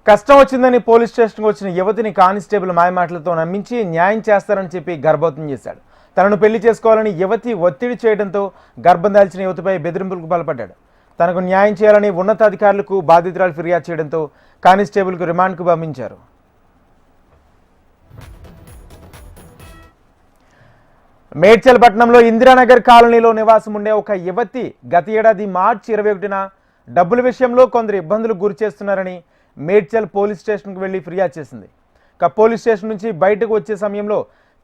కష్టం వచ్చిందని పోలీస్ స్టేషన్కు వచ్చిన యువతిని కానిస్టేబుల్ మాయమాటలతో నమ్మించి న్యాయం చేస్తారని చెప్పి గర్భవతం చేశాడు. తనను పెళ్లి చేసుకోవాలని యువతి ఒత్తిడి చేయడంతో గర్భం దాల్చిన యువతిపై బెదిరింపులకు పాల్పడ్డాడు. తనకు న్యాయం చేయాలని ఉన్నతాధికారులకు బాధితురాలు ఫిర్యాదు చేయడంతో కానిస్టేబుల్కు రిమాండ్కు పంపించారు. మేడ్చల్ పట్టణంలో ఇందిరానగర్ కాలనీలో నివాసం ఉండే ఒక యువతి గత ఏడాది మార్చి 21న డబ్బుల విషయంలో కొందరు ఇబ్బందులు గురి చేస్తున్నారని మేడ్చల్ పోలీస్ స్టేషన్కు వెళ్లి ఫిర్యాదు చేసింది. పోలీస్ స్టేషన్ నుంచి బయటకు వచ్చే సమయంలో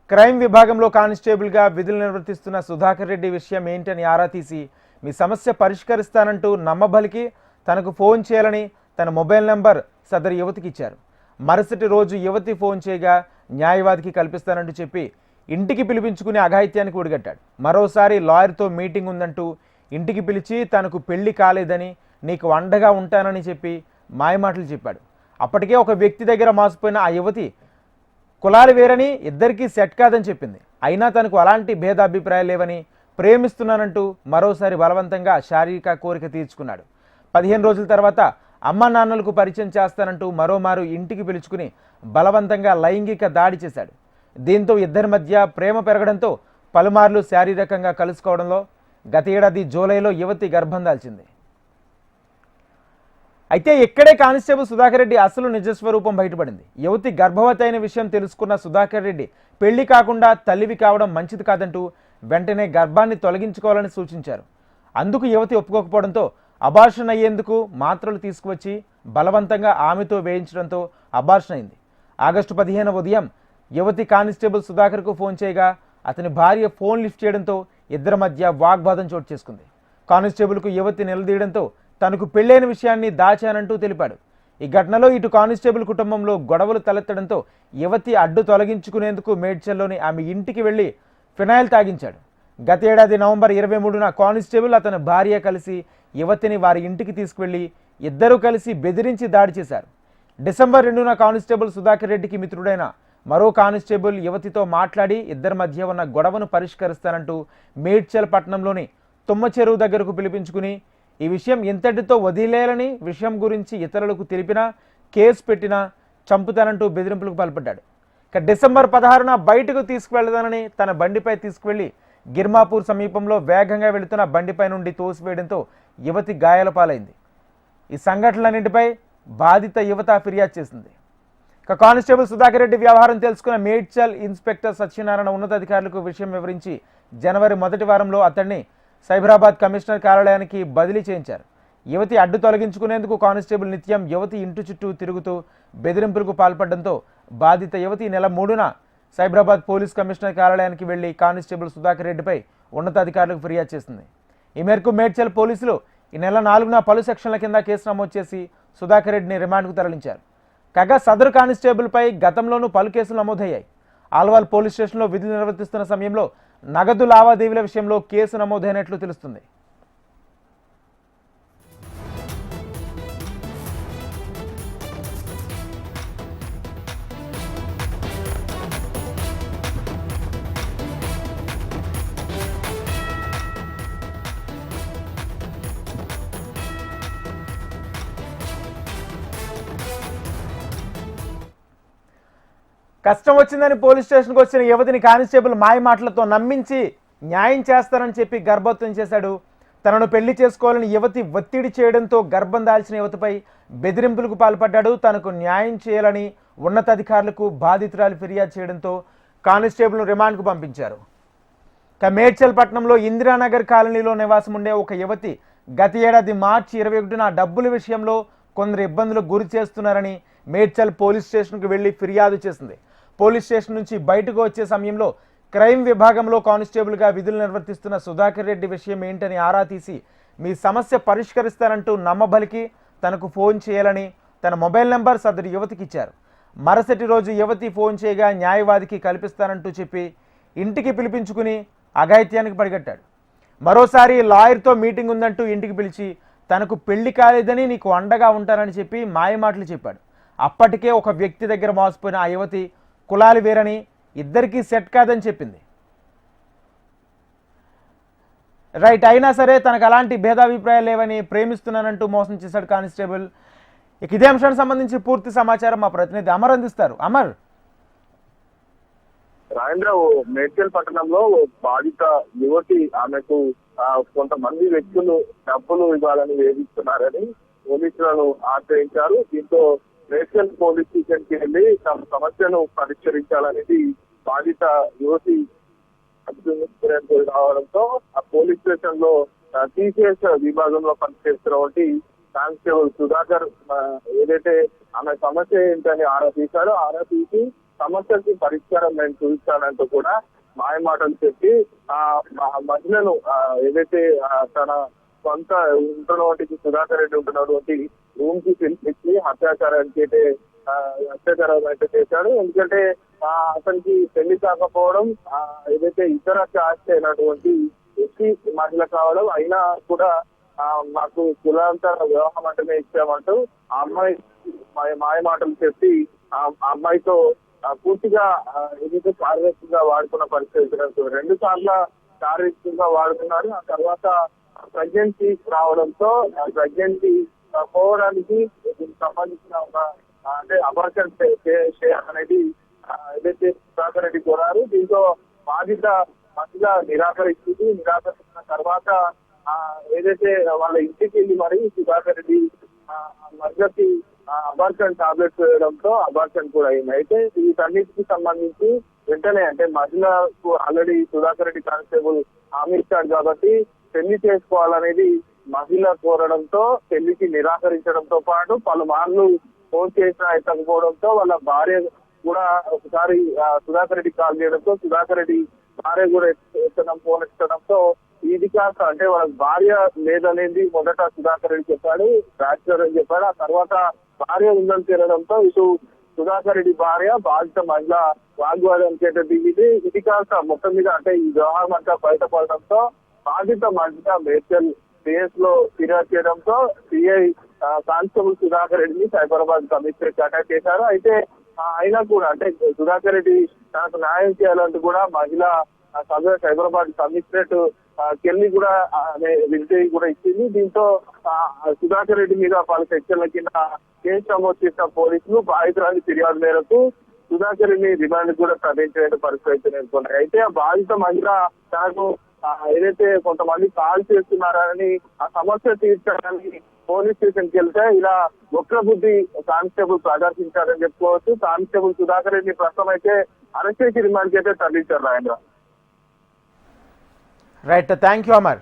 క్రైమ్ విభాగంలో కానిస్టేబుల్గా విధులు నిర్వర్తిస్తున్న సుధాకర్ రెడ్డి విషయం ఏంటని ఆరా తీసి మీ సమస్య పరిష్కరిస్తానంటూ నమ్మబలికి తనకు ఫోన్ చేయాలని తన మొబైల్ నెంబర్ సదరు యువతికి ఇచ్చారు. మరుసటి రోజు యువతి ఫోన్ చేయగా న్యాయవాదికి కల్పిస్తానంటూ చెప్పి ఇంటికి పిలిపించుకుని అఘాయిత్యానికి ఒడిగట్టాడు. మరోసారి లాయర్తో మీటింగ్ ఉందంటూ ఇంటికి పిలిచి తనకు పెళ్లి కాలేదని నీకు అండగా ఉంటానని చెప్పి మాయమాటలు చెప్పాడు. అప్పటికే ఒక వ్యక్తి దగ్గర మోసపోయిన ఆ యువతి కులాలు వేరని ఇద్దరికీ సెట్ కాదని చెప్పింది. అయినా తనకు అలాంటి భేదాభిప్రాయాలు లేవని ప్రేమిస్తున్నానంటూ మరోసారి బలవంతంగా శారీరక కోరిక తీర్చుకున్నాడు. 15 రోజుల తర్వాత అమ్మా నాన్నలకు పరిచయం చేస్తానంటూ మరోమారు ఇంటికి పిలుచుకుని బలవంతంగా లైంగిక దాడి చేశాడు. దీంతో ఇద్దరి మధ్య ప్రేమ పెరగడంతో పలుమార్లు శారీరకంగా కలుసుకోవడంలో గత ఏడాది జూలైలో యువతి గర్భం దాల్చింది. అయితే ఇక్కడే కానిస్టేబుల్ సుధాకర్ రెడ్డి అసలు నిజస్వరూపం బయటపడింది. యువతి గర్భవతి అయిన విషయం తెలుసుకున్న సుధాకర్ రెడ్డి పెళ్లి కాకుండా తల్లివి కావడం మంచిది కాదంటూ వెంటనే గర్భాన్ని తొలగించుకోవాలని సూచించారు. అందుకు యువతి ఒప్పుకోకపోవడంతో అబార్షన్ అయ్యేందుకు మాత్రలు తీసుకువచ్చి బలవంతంగా ఆమెతో వేయించడంతో అబార్షన్ అయింది. ఆగస్టు 15 ఉదయం యువతి కానిస్టేబుల్ సుధాకర్కు ఫోన్ చేయగా అతని భార్య ఫోన్ లిఫ్ట్ చేయడంతో ఇద్దరి మధ్య వాగ్వాదం చోటు చేసుకుంది. కానిస్టేబుల్కు యువతి నిలదీయడంతో తనకు పెళ్లైన విషయాన్ని దాచానంటూ తెలిపాడు. ఈ ఘటనలో ఇటు కానిస్టేబుల్ కుటుంబంలో గొడవలు తలెత్తడంతో యువతి అడ్డు తొలగించుకునేందుకు మేడ్చల్లోని ఆమె ఇంటికి వెళ్లి ఫినాయిల్ తాగించాడు. గత ఏడాది నవంబర్ 23న కానిస్టేబుల్ అతని భార్య కలిసి యువతిని వారి ఇంటికి తీసుకువెళ్లి ఇద్దరూ కలిసి బెదిరించి దాడి చేశారు. డిసెంబర్ 2న కానిస్టేబుల్ సుధాకర్ రెడ్డికి మిత్రుడైన మరో కానిస్టేబుల్ యువతితో మాట్లాడి ఇద్దరి మధ్య ఉన్న గొడవను పరిష్కరిస్తానంటూ మేడ్చల్ పట్టణంలోని తుమ్మ చెరువు దగ్గరకు పిలిపించుకుని ఈ విషయం ఇంతటితో వదిలేయాలని విషయం గురించి ఇతరులకు తెలిపినా కేసు పెట్టినా చంపుతానంటూ బెదిరింపులకు పాల్పడ్డాడు. డిసెంబర్ 16న బయటకు తీసుకువెళ్తానని తన బండిపై తీసుకువెళ్లి గిర్మాపూర్ సమీపంలో వేగంగా వెళుతున్న బండిపై నుండి తోసివేయడంతో యువతి గాయాల పాలైంది. ఈ సంఘటనలన్నింటిపై బాధిత యువత ఫిర్యాదు చేసింది. కానిస్టేబుల్ సుధాకర్ రెడ్డి వ్యవహారం తెలుసుకున్న మేడ్చల్ ఇన్స్పెక్టర్ సత్యనారాయణ ఉన్నతాధికారులకు విషయం వివరించి జనవరి 1వ వారంలో అతన్ని సైబరాబాద్ కమిషనర్ కార్యాలయానికి బదిలీ చేయించారు. యువతి అడ్డు తొలగించుకునేందుకు కానిస్టేబుల్ నిత్యం యువతి ఇంటి చుట్టూ తిరుగుతూ బెదిరింపులకు పాల్పడడంతో బాధిత యువతి నెల 3న సైబరాబాద్ పోలీస్ కమిషనర్ కార్యాలయానికి వెళ్లి కానిస్టేబుల్ సుధాకర్ రెడ్డిపై ఉన్నతాధికారులకు ఫిర్యాదు చేసింది. ఈ మేరకు మేడ్చల్ పోలీసులు ఈ నెల 4న పలు సెక్షన్ల కింద కేసు నమోదు చేసి సుధాకర్ రెడ్డిని రిమాండ్కు తరలించారు. కాగా సదరు కానిస్టేబుల్పై గతంలోనూ పలు కేసులు నమోదయ్యాయి. ఆల్వాల్ పోలీస్ స్టేషన్లో విధులు నిర్వర్తిస్తున్న సమయంలో నగదు లావాదేవీల విషయంలో కేసు నమోదైనట్లు తెలుస్తుంది. కష్టం వచ్చిందని పోలీస్ స్టేషన్కి వచ్చిన యువతిని కానిస్టేబుల్ మాయమాటలతో నమ్మించి న్యాయం చేస్తారని చెప్పి గర్భవతం చేశాడు. తనను పెళ్లి చేసుకోవాలని యువతి ఒత్తిడి చేయడంతో గర్భం దాల్చిన యువతిపై బెదిరింపులకు పాల్పడ్డాడు. తనకు న్యాయం చేయాలని ఉన్నతాధికారులకు బాధితురాలు ఫిర్యాదు చేయడంతో కానిస్టేబుల్ను రిమాండ్కు పంపించారు. మేడ్చల్ పట్టణంలో ఇందిరానగర్ కాలనీలో నివాసం ఉండే ఒక యువతి గత ఏడాది మార్చి 21న డబ్బుల విషయంలో కొందరు ఇబ్బందులు గురి చేస్తున్నారని మేడ్చల్ పోలీస్ స్టేషన్కు వెళ్లి ఫిర్యాదు చేసింది. పోలీస్ స్టేషన్ నుంచి బయటకు వచ్చే సమయంలో క్రైమ్ విభాగంలో కానిస్టేబుల్గా విధులు నిర్వర్తిస్తున్న సుధాకర్ రెడ్డి విషయం ఏంటని ఆరా తీసి మీ సమస్య పరిష్కరిస్తానంటూ నమ్మబలికి తనకు ఫోన్ చేయాలని తన మొబైల్ నెంబర్ సదరు యువతికి ఇచ్చారు. మరుసటి రోజు యువతి ఫోన్ చేయగా న్యాయవాదికి కల్పిస్తానంటూ చెప్పి ఇంటికి పిలిపించుకుని అఘాయిత్యానికి పడిగట్టాడు. మరోసారి లాయర్తో మీటింగ్ ఉందంటూ ఇంటికి పిలిచి తనకు పెళ్లి కాలేదని నీకు అండగా ఉంటానని చెప్పి మాయమాటలు చెప్పాడు. అప్పటికే ఒక వ్యక్తి దగ్గర మోసపోయిన ఆ యువతి కులాలు వేరని ఇద్దరికీ సెట్ కాదని చెప్పింది. అయినా సరే తనకు అలాంటి భేదాభిప్రాయాలు లేవని ప్రేమిస్తున్నానంటూ మోసం చేశాడు కానిస్టేబుల్. ఇక ఇదే అంశానికి సంబంధించి పూర్తి సమాచారం మా ప్రతినిధి అమర్ అందిస్తారు. అమర్. రాజేంద్ర, మేడ్చల్ పట్టణంలో బాధిత యువతి ఆమెకు కొంతమంది వ్యక్తులు డబ్బులు ఇవ్వాలని వేధిస్తున్నారని పోలీసులను ఆశ్రయించారు. దీంతో మేడ్చల్ పోలీస్ స్టేషన్ కి వెళ్లి తమ సమస్యను పరిష్కరించాలనేది బాధిత యువతి రావడంతో ఆ పోలీస్ స్టేషన్ లో టీసీఎస్ విభాగంలో పనిచేస్తున్నటువంటి కానిస్టేబుల్ సుధాకర్ ఏదైతే ఆమె సమస్య ఏంటని ఆరా తీశారో, ఆరా తీసి సమస్యకి పరిష్కారం నేను చూపిస్తానంటూ కూడా మాయమాటలు చెప్పి ఆ మహిళను ఏదైతే తన సొంత ఉంటున్నటువంటి సుధాకర్ రెడ్డి ఉంటున్నటువంటి రూమ్ కి పిలిపించి అత్యాచారం అయితే చేశాడు. ఎందుకంటే అతనికి పెళ్లి కాకపోవడం, ఏదైతే ఇతర కాస్ట్ అయినటువంటి ఎస్సీ మహిళ కావడం, అయినా కూడా మాకు కులాంతర వివాహం అంటేనే ఇచ్చామంటూ ఆ అమ్మాయి మాయమాటలు చెప్పి ఆ అమ్మాయితో పూర్తిగా ఏదైతే శారీరకంగా వాడుకున్న పరిస్థితి 2 సార్లు శారీరకంగా వాడుకున్నారు. ఆ తర్వాత ప్రెగ్నెన్సీ రావడంతో ఆ ప్రెగ్నెన్సీ పోవడానికి దీనికి సంబంధించిన ఒక అంటే అబార్షన్ అనేది ఏదైతే సుధాకర్ రెడ్డి కోరారు. దీంతో బాధిత మహిళ నిరాకరించిన తర్వాత ఏదైతే వాళ్ళ ఇంటికి వెళ్ళి మరి సుధాకర్ రెడ్డి మహిళకి అబార్షన్ టాబ్లెట్స్ వేయడంతో అబార్షన్ కూడా అయింది. అయితే వీటన్నిటికి సంబంధించి వెంటనే అంటే మహిళకు ఆల్రెడీ సుధాకర్ రెడ్డి కానిస్టేబుల్ హామీ ఇచ్చాడు కాబట్టి పెళ్లి చేసుకోవాలనేది మహిళ కోరడంతో పెళ్లికి నిరాకరించడంతో పాటు పలుమార్లు ఫోన్ చేసినా ఎత్తకపోవడంతో వాళ్ళ భార్య కూడా ఒకసారి సుధాకర్ రెడ్డి కాల్ చేయడంతో సుధాకర్ రెడ్డి భార్య కూడా ఫోన్ ఎత్తడంతో ఇది కాక అంటే వాళ్ళ భార్య లేదనేది మొదట సుధాకర్ రెడ్డి చెప్పాడు, బ్యాచులర్ అని చెప్పాడు. ఆ తర్వాత భార్య ఉందని తేలడంతో ఇటు సుధాకర్ రెడ్డి భార్య బాధిత మహిళ వాగ్వాదం చేయడం దిగింది. ఇది కాక మొత్తం మీద అంటే ఈ వ్యవహారం అంతా బయటపడడంతో బాధిత మహిళ మేడ్చల్ సిఎస్ లో ఫిర్యాదు చేయడంతో సిఐ కానిస్టేబుల్ సుధాకర్ రెడ్డిని సైబరాబాద్ కమిషనరేట్ అటాక్ చేశారు. అయితే అయినా కూడా అంటే సుధాకర్ రెడ్డి తనకు న్యాయం చేయాలంటూ కూడా మహిళ సైబరాబాద్ కమిషనరేట్ కెళ్ళి కూడా విజిట్ కూడా ఇచ్చింది. దీంతో సుధాకర్ రెడ్డి మీద పలు సెక్షన్ల కింద కేసు నమోదు చేసిన పోలీసులు బాధితురాలి ఫిర్యాదు మేరకు సుధాకర్ రెడ్డిని రిమాండ్ కూడా ప్రకటించే పరిస్థితి నెలకొన్నాయి. అయితే ఆ బాధిత మహిళ తనకు ఏదైతే కొంతమంది కాల్ చేస్తున్నారని ఆ సమస్య తీర్చాలని పోలీస్ స్టేషన్ కి వెళ్తే ఇలా వక్ర బుద్ధి కానిస్టేబుల్ ప్రదర్శించారని చెప్పుకోవచ్చు. కానిస్టేబుల్ సుధాకర్ రెడ్డి ప్రస్తుతం అయితే అరెస్ట్ చేసి రిమాండ్ కి అయితే తరలించారు. Rajendra. Right, thank you Amar.